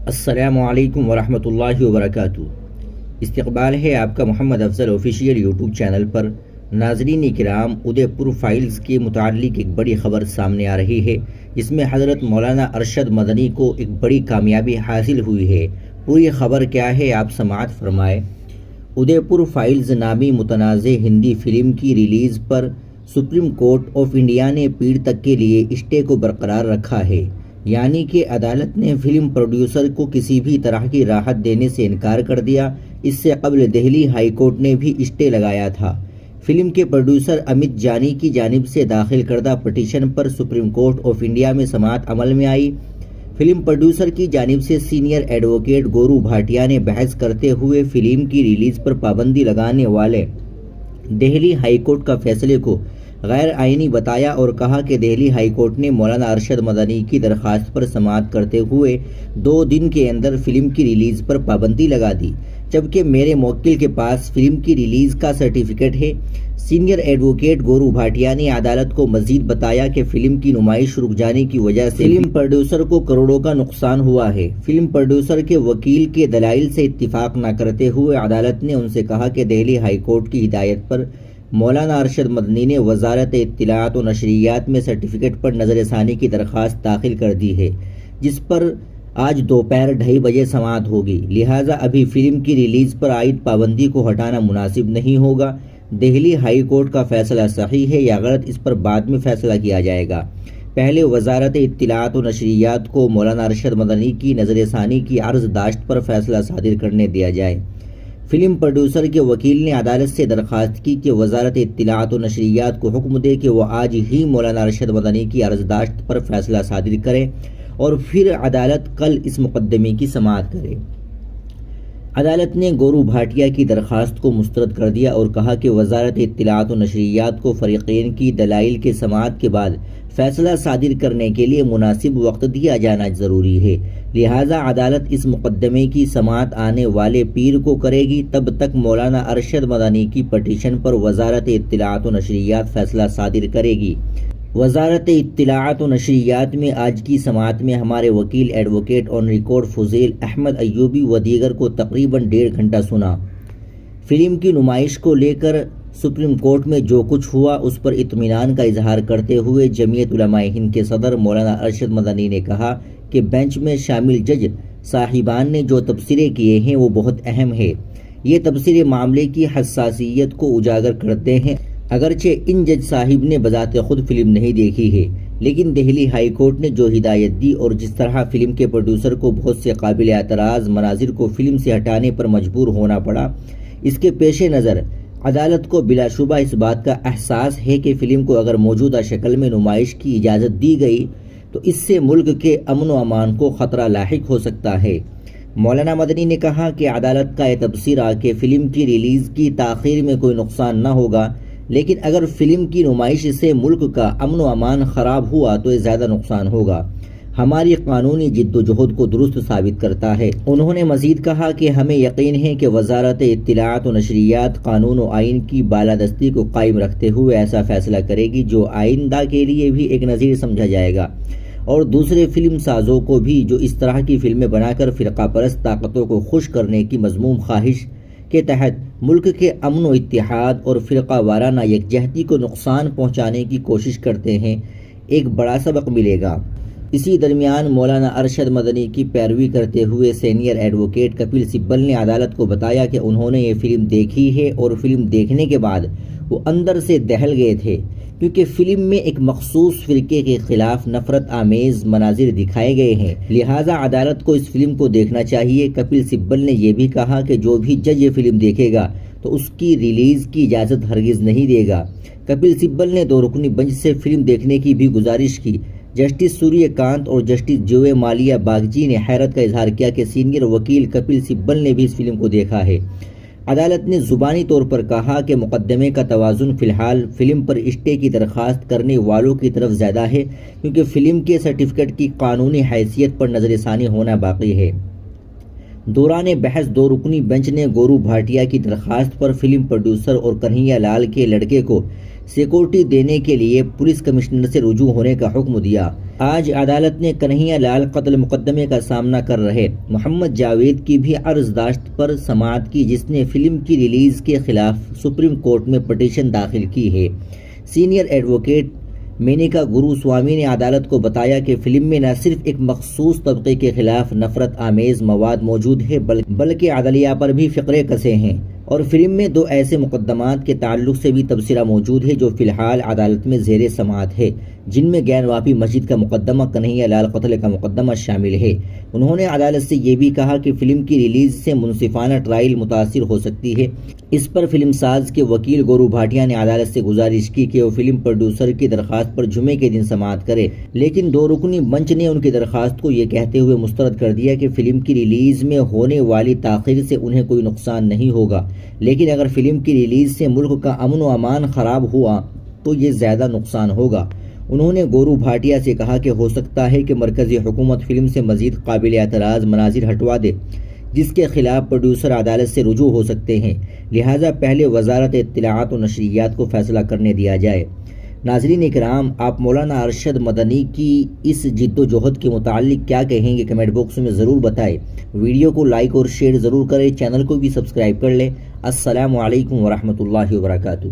السلام علیکم ورحمۃ اللہ وبرکاتہ۔ استقبال ہے آپ کا محمد افضل آفیشیل یوٹیوب چینل پر۔ ناظرین کرام، ادے پور فائلز کے متعلق ایک بڑی خبر سامنے آ رہی ہے، جس میں حضرت مولانا ارشد مدنی کو ایک بڑی کامیابی حاصل ہوئی ہے۔ پوری خبر کیا ہے، آپ سماعت فرمائے۔ ادے پور فائلز نامی متنازع ہندی فلم کی release per supreme court of India نے پیر تک کے لیے اسٹے کو برقرار رکھا ہے، یعنی کہ عدالت نے فلم پروڈیوسر کو کسی بھی طرح کی راحت دینے سے انکار کر دیا۔ اس سے قبل دہلی ہائی کورٹ نے بھی اسٹے لگایا تھا۔ فلم کے پروڈیوسر امت جانی کی جانب سے داخل کردہ petition per supreme court of India میں سماعت عمل میں آئی۔ فلم پروڈیوسر کی جانب سے سینئر ایڈوکیٹ گورو بھاٹیا نے بحث کرتے ہوئے فلم کی ریلیز پر پابندی لگانے والے دہلی ہائی کورٹ کا فیصلے کو غیر آئینی بتایا اور کہا کہ دہلی ہائی کورٹ نے مولانا ارشد مدنی کی درخواست پر سماعت کرتے ہوئے 2 دن کے اندر فلم کی ریلیز پر پابندی لگا دی، جبکہ میرے موکل کے پاس فلم کی ریلیز کا سرٹیفکیٹ ہے۔ سینئر ایڈوکیٹ گورو بھاٹیا نے عدالت کو مزید بتایا کہ فلم کی نمائش رک جانے کی وجہ سے فلم پروڈیوسر کو کروڑوں کا نقصان ہوا ہے۔ فلم پروڈیوسر کے وکیل کے دلائل سے اتفاق نہ کرتے ہوئے عدالت نے ان سے کہا کہ دہلی ہائی کورٹ کی ہدایت پر مولانا ارشد مدنی نے وزارت اطلاعات و نشریات میں سرٹیفکیٹ پر نظر ثانی کی درخواست داخل کر دی ہے، جس پر آج دوپہر 2:30 بجے سماعت ہوگی، لہٰذا ابھی فلم کی ریلیز پر عائد پابندی کو ہٹانا مناسب نہیں ہوگا۔ دہلی ہائی کورٹ کا فیصلہ صحیح ہے یا غلط، اس پر بعد میں فیصلہ کیا جائے گا۔ پہلے وزارت اطلاعات و نشریات کو مولانا ارشد مدنی کی نظر ثانی کی عرض داشت پر فیصلہ صادر کرنے دیا جائے۔ فلم پروڈیوسر کے وکیل نے عدالت سے درخواست کی کہ وزارت اطلاعات و نشریات کو حکم دے کہ وہ آج ہی مولانا ارشد مدنی کی عرض داشت پر فیصلہ صادر کرے اور پھر عدالت کل اس مقدمے کی سماعت کرے۔ عدالت نے گورو بھاٹیا کی درخواست کو مسترد کر دیا اور کہا کہ وزارت اطلاعات و نشریات کو فریقین کی دلائل کے سماعت کے بعد فیصلہ صادر کرنے کے لیے مناسب وقت دیا جانا ضروری ہے، لہٰذا عدالت اس مقدمے کی سماعت آنے والے پیر کو کرے گی۔ تب تک مولانا ارشد مدنی کی پٹیشن پر وزارت اطلاعات و نشریات فیصلہ صادر کرے گی۔ وزارت اطلاعات و نشریات میں آج کی سماعت میں ہمارے وکیل advocate on record Fuzail Ahmad Ayyubi و دیگر کو تقریباً 1.5 گھنٹہ سنا۔ فلم کی نمائش کو لے کر سپریم کورٹ میں جو کچھ ہوا اس پر اطمینان کا اظہار کرتے ہوئے جمعیت علماء ہند کے صدر مولانا ارشد مدنی نے کہا کہ بینچ میں شامل جج صاحبان نے جو تبصرے کیے ہیں وہ بہت اہم ہے۔ یہ تبصرے معاملے کی حساسیت کو اجاگر کرتے ہیں۔ اگرچہ ان جج صاحب نے بذات خود فلم نہیں دیکھی ہے، لیکن دہلی ہائی کورٹ نے جو ہدایت دی اور جس طرح فلم کے پروڈیوسر کو بہت سے قابل اعتراض مناظر کو فلم سے ہٹانے پر مجبور ہونا پڑا، اس کے پیش نظر عدالت کو بلا شبہ اس بات کا احساس ہے کہ فلم کو اگر موجودہ شکل میں نمائش کی اجازت دی گئی تو اس سے ملک کے امن و امان کو خطرہ لاحق ہو سکتا ہے۔ مولانا مدنی نے کہا کہ عدالت کا یہ تبصرہ کہ فلم کی ریلیز کی تاخیر میں کوئی نقصان نہ ہوگا، لیکن اگر فلم کی نمائش سے ملک کا امن و امان خراب ہوا تو یہ زیادہ نقصان ہوگا، ہماری قانونی جد و جہد کو درست ثابت کرتا ہے۔ انہوں نے مزید کہا کہ ہمیں یقین ہے کہ وزارت اطلاعات و نشریات قانون و آئین کی بالادستی کو قائم رکھتے ہوئے ایسا فیصلہ کرے گی جو آئندہ کے لیے بھی ایک نظیر سمجھا جائے گا اور دوسرے فلم سازوں کو بھی جو اس طرح کی فلمیں بنا کر فرقہ پرست طاقتوں کو خوش کرنے کی مذموم خواہش کے تحت ملک کے امن و اتحاد اور فرقہ وارانہ یکجہتی کو نقصان پہنچانے کی کوشش کرتے ہیں، ایک بڑا سبق ملے گا۔ اسی درمیان مولانا ارشد مدنی کی پیروی کرتے ہوئے سینئر ایڈوکیٹ کپل سبل نے عدالت کو بتایا کہ انہوں نے یہ فلم دیکھی ہے اور فلم دیکھنے کے بعد وہ اندر سے دہل گئے تھے، کیونکہ فلم میں ایک مخصوص فرقے کے خلاف نفرت آمیز مناظر دکھائے گئے ہیں، لہٰذا عدالت کو اس فلم کو دیکھنا چاہیے۔ کپل سبل نے یہ بھی کہا کہ جو بھی جج یہ فلم دیکھے گا تو اس کی ریلیز کی اجازت ہرگز نہیں دے گا۔ کپل سبل نے 2 رکنی بنچ سے فلم دیکھنے کی بھی گزارش کی۔ جسٹس سوریہ کانت اور جسٹس جوے مالیہ باگچی نے حیرت کا اظہار کیا کہ سینئر وکیل کپل سبل نے بھی اس فلم کو دیکھا ہے۔ عدالت نے زبانی طور پر کہا کہ مقدمے کا توازن فی الحال فلم پر اسٹے کی درخواست کرنے والوں کی طرف زیادہ ہے، کیونکہ فلم کے سرٹیفکیٹ کی قانونی حیثیت پر نظر ثانی ہونا باقی ہے۔ دوران بحث 2 رکنی بینچ نے گورو بھاٹیا کی درخواست پر فلم پروڈیوسر اور کنہیا لال کے لڑکے کو سیکورٹی دینے کے لیے پولیس کمشنر سے رجوع ہونے کا حکم دیا۔ آج عدالت نے کنہیا لال قتل مقدمے کا سامنا کر رہے محمد جاوید کی بھی عرضداشت پر سماعت کی، جس نے فلم کی ریلیز کے خلاف سپریم کورٹ میں پٹیشن داخل کی ہے۔ سینئر ایڈوکیٹ مینیکا گرو سوامی نے عدالت کو بتایا کہ فلم میں نہ صرف ایک مخصوص طبقے کے خلاف نفرت آمیز مواد موجود ہے بلکہ عدلیہ پر بھی فقرے کسے ہیں، اور فلم میں 2 ایسے مقدمات کے تعلق سے بھی تبصرہ موجود ہے جو فی الحال عدالت میں زیر سماعت ہے، جن میں گین واپی مسجد کا مقدمہ، کنہیا لال قتل کا مقدمہ شامل ہے۔ انہوں نے عدالت سے یہ بھی کہا کہ فلم کی ریلیز سے منصفانہ ٹرائل متاثر ہو سکتی ہے۔ اس پر فلم ساز کے وکیل گورو بھاٹیا نے عدالت سے گزارش کی کہ وہ فلم پروڈیوسر کی درخواست پر جمعے کے دن سماعت کرے، لیکن 2 رکنی بنچ نے ان کی درخواست کو یہ کہتے ہوئے مسترد کر دیا کہ فلم کی ریلیز میں ہونے والی تاخیر سے انہیں کوئی نقصان نہیں ہوگا، لیکن اگر فلم کی ریلیز سے ملک کا امن و امان خراب ہوا تو یہ زیادہ نقصان ہوگا۔ انہوں نے گورو بھاٹیا سے کہا کہ ہو سکتا ہے کہ مرکزی حکومت فلم سے مزید قابل اعتراض مناظر ہٹوا دے، جس کے خلاف پروڈیوسر عدالت سے رجوع ہو سکتے ہیں، لہٰذا پہلے وزارت اطلاعات و نشریات کو فیصلہ کرنے دیا جائے۔ ناظرین اکرام، آپ مولانا ارشد مدنی کی اس جد و جہد کے متعلق کیا کہیں گے؟ کمنٹ باکس میں ضرور بتائیں۔ ویڈیو کو لائک اور شیئر ضرور کریں، چینل کو بھی سبسکرائب کر لیں۔ السلام علیکم ورحمۃ اللہ وبرکاتہ۔